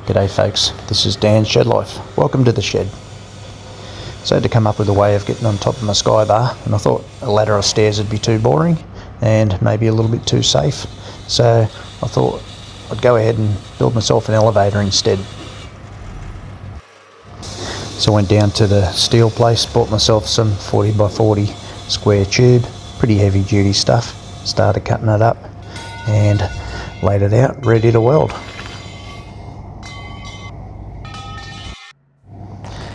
G'day folks, this is Dan's Shed Life. Welcome to the shed. So I had to come up with a way of getting on top of my sky bar, and I thought a ladder or stairs would be too boring and maybe a little bit too safe. So I thought I'd go ahead and build myself an elevator instead. So I went down to the steel place, bought myself some 40 by 40 square tube, pretty heavy duty stuff, started cutting it up and laid it out, ready to weld.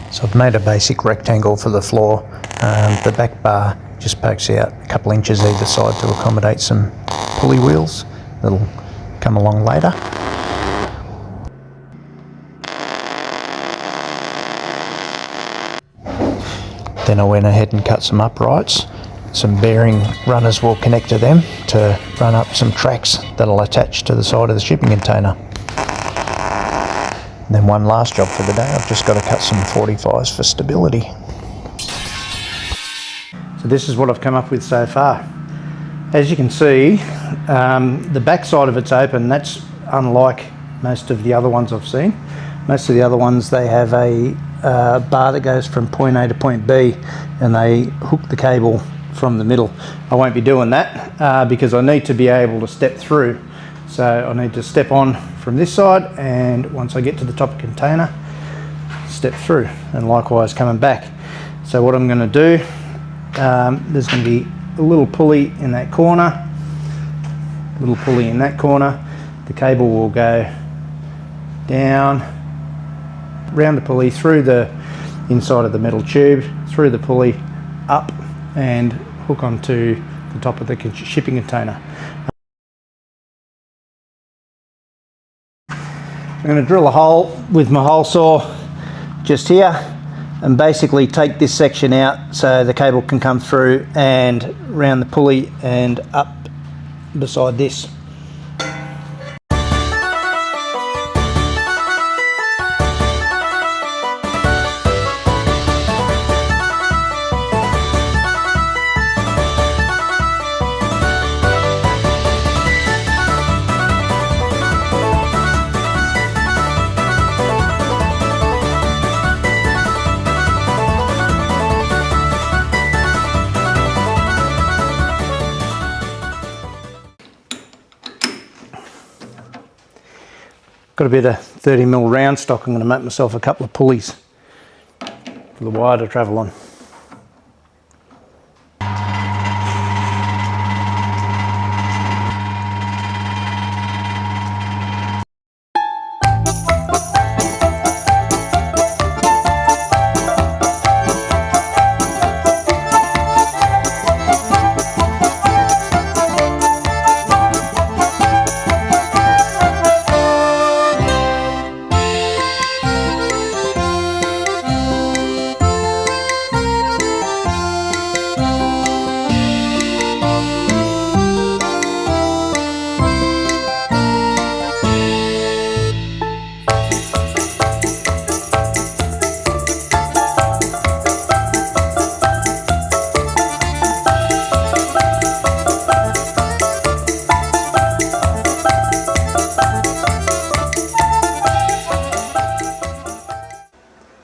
So I've made a basic rectangle for the floor. The back bar just pokes out a couple inches either side to accommodate some pulley wheels that'll come along later. Then I went ahead and cut some uprights. Some bearing runners will connect to them to run up some tracks that'll attach to the side of the shipping container. And then one last job for the day, I've just got to cut some 45s for stability. So this is what I've come up with so far. As you can see, the back side of it's open. That's unlike most of the other ones I've seen. Most of the other ones, they have a bar that goes from point A to point B and they hook the cable from the middle. I won't be doing that because I need to be able to step through. So I need to step on from this side, and once I get to the top of the container, step through, and likewise coming back. So what I'm going to do, there's going to be a little pulley in that corner, little pulley in that corner. The cable will go down, round the pulley, through the inside of the metal tube, through the pulley, up, and hook onto the top of the shipping container. I'm going to drill a hole with my hole saw just here and basically take this section out so the cable can come through and round the pulley and up beside this. Got a bit of 30mm round stock. I'm going to make myself a couple of pulleys for the wire to travel on.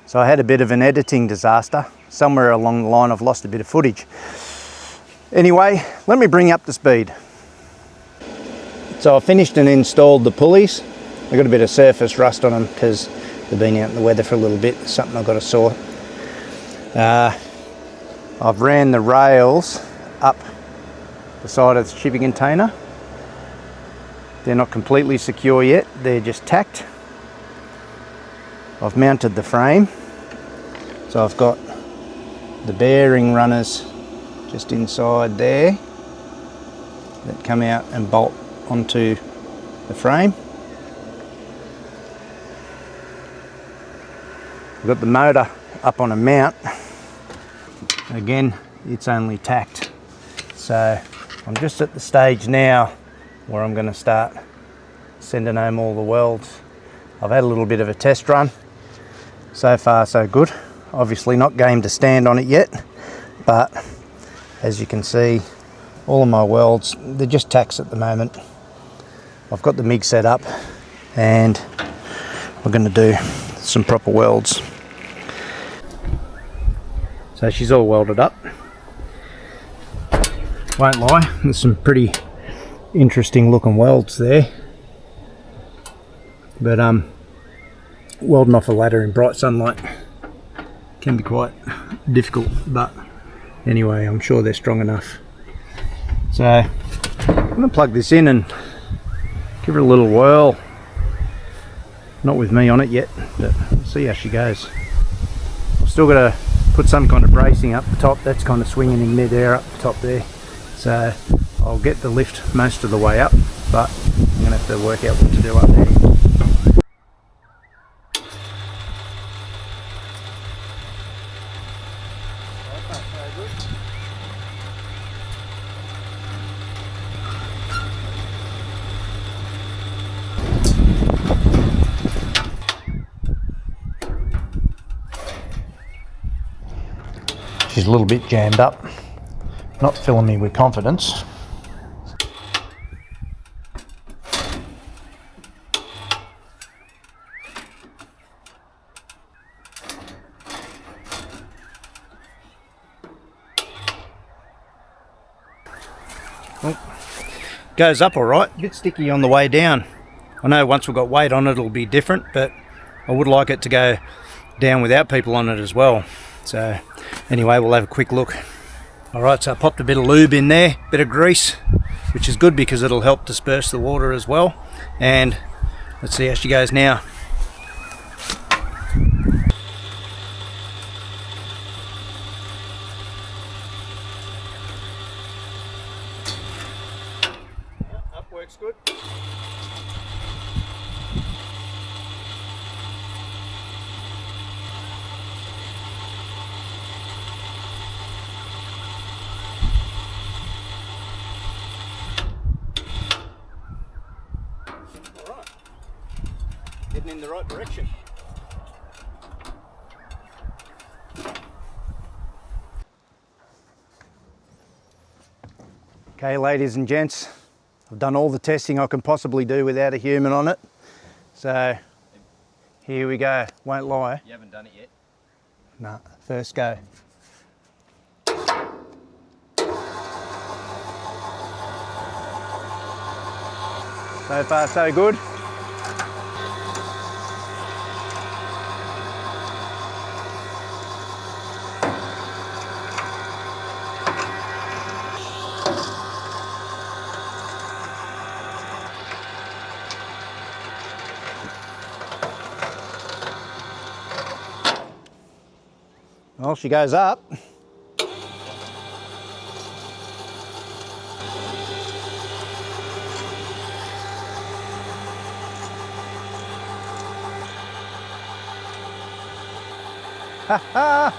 So I had a bit of an editing disaster. Somewhere along the line I've lost a bit of footage. Anyway, let me bring up to speed. So I finished and installed the pulleys. I got a bit of surface rust on them because they've been out in the weather for a little bit. It's something I've got to sort. I've ran the rails up the side of the shipping container. They're not completely secure yet, they're just tacked. I've mounted the frame. So I've got the bearing runners just inside there that come out and bolt onto the frame. I've got the motor up on a mount. Again, it's only tacked. So I'm just at the stage now where I'm going to start sending home all the welds. I've had a little bit of a test run. So far so good. Obviously not game to stand on it yet, but as you can see, all of my welds, they're just tacks at the moment. I've got the MIG set up and we're going to do some proper welds. So she's all welded up. Won't lie, there's some pretty interesting looking welds there. But welding off a ladder in bright sunlight can be quite difficult, but anyway, I'm sure they're strong enough. So I'm going to plug this in and give her a little whirl. Not with me on it yet, but we'll see how she goes. I've still got to put some kind of bracing up the top. That's kind of swinging in mid-air up the top there. So I'll get the lift most of the way up, but I'm going to have to work out what to do up there. She's a little bit jammed up, not filling me with confidence. Well, goes up all right, a bit sticky on the way down. I know once we've got weight on it, it'll be different, but I would like it to go down without people on it as well. So anyway, we'll have a quick look. Alright, so I popped a bit of lube in there, bit of grease, which is good because it'll help disperse the water as well. And let's see how she goes now. Up works good. Getting in the right direction. Okay, ladies and gents, I've done all the testing I can possibly do without a human on it. So here we go. Won't lie. You haven't done it yet? No, first go. So far so good. Well, she goes up. Ha ha!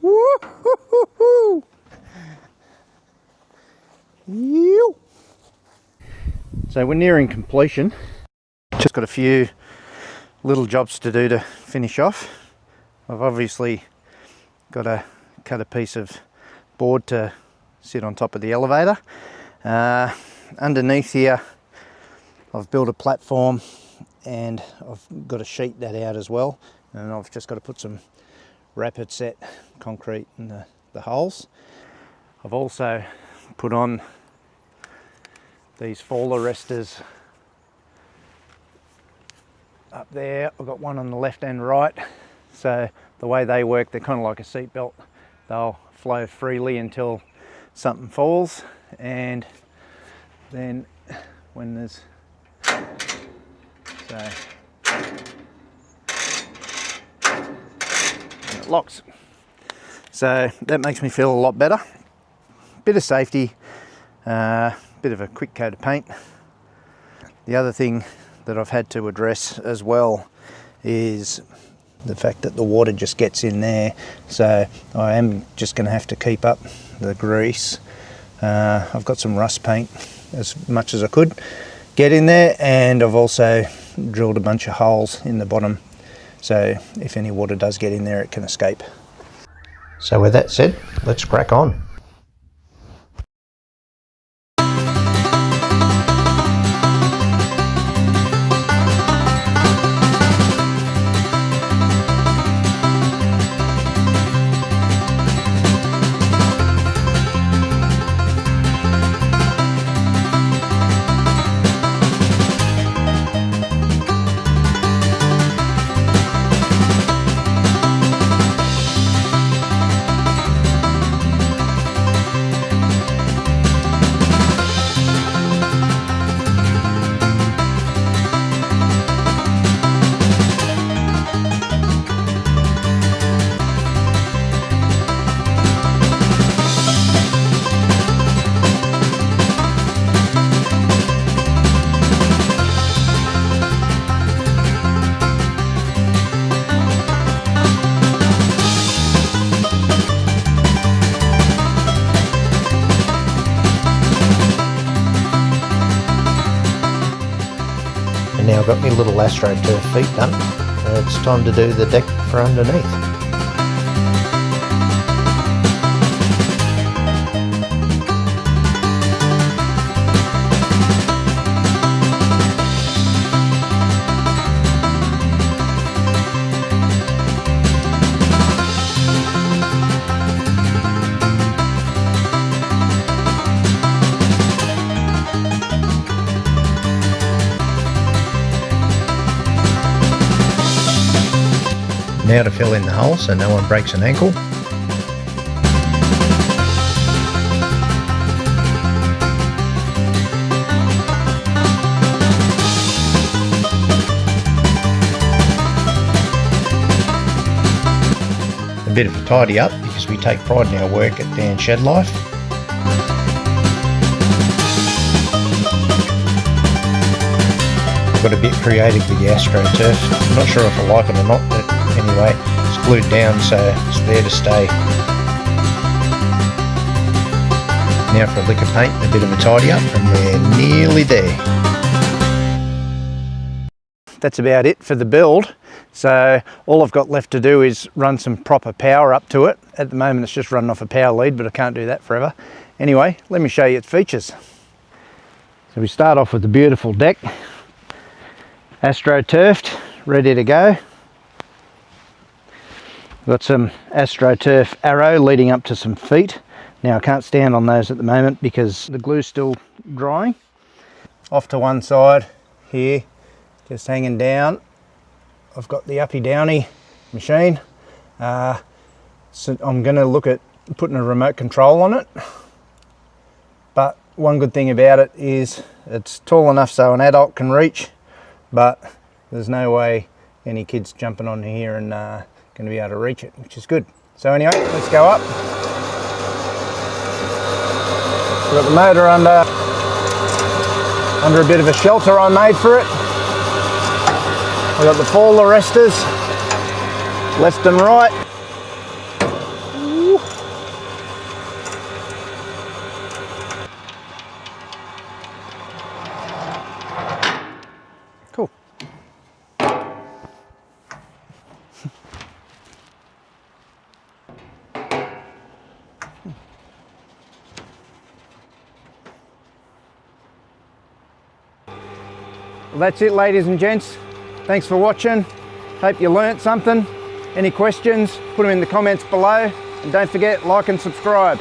Woo-hoo-hoo-hoo! Yew! So we're nearing completion. Just got a few little jobs to do to finish off. I've obviously got to cut a piece of board to sit on top of the elevator. Underneath here I've built a platform and I've got to sheet that out as well, and I've just got to put some rapid set concrete in the holes. I've also put on these fall arresters up there. I've got one on the left and right, so the way they work, they're kind of like a seat belt. They'll flow freely until something falls, and then when there's it locks. So that makes me feel a lot better. Bit of safety, bit of a quick coat of paint. The other thing that I've had to address as well is the fact that the water just gets in there, so I am just going to have to keep up the grease. I've got some rust paint as much as I could get in there, and I've also drilled a bunch of holes in the bottom, so if any water does get in there it can escape. So with that said, let's crack on. And now I've got my little AstroTurf feet done. So it's time to do the deck for underneath. Now to fill in the hole so no one breaks an ankle. A bit of a tidy up because we take pride in our work at Dan Shed Life. Got a bit creative with the AstroTurf. I'm not sure if I like it or not, but anyway, it's glued down so it's there to stay. Now for a lick of paint, a bit of a tidy up, and we're nearly there. That's about it for the build. So all I've got left to do is run some proper power up to it. At the moment it's just running off a power lead, but I can't do that forever. Anyway, let me show you its features. So we start off with the beautiful deck. AstroTurfed, ready to go. Got some AstroTurf arrow leading up to some feet. Now I can't stand on those at the moment because the glue's still drying. Off to one side here, just hanging down. I've got the uppy downy machine. So I'm going to look at putting a remote control on it. But one good thing about it is it's tall enough so an adult can reach, but there's no way any kids jumping on here and going to be able to reach it, which is good. So anyway, let's go up. We've got the motor under a bit of a shelter I made for it. We've got the fall arresters, left and right. Cool. Well, that's it, ladies and gents. Thanks for watching. Hope you learnt something. Any questions, put them in the comments below. And don't forget, like and subscribe.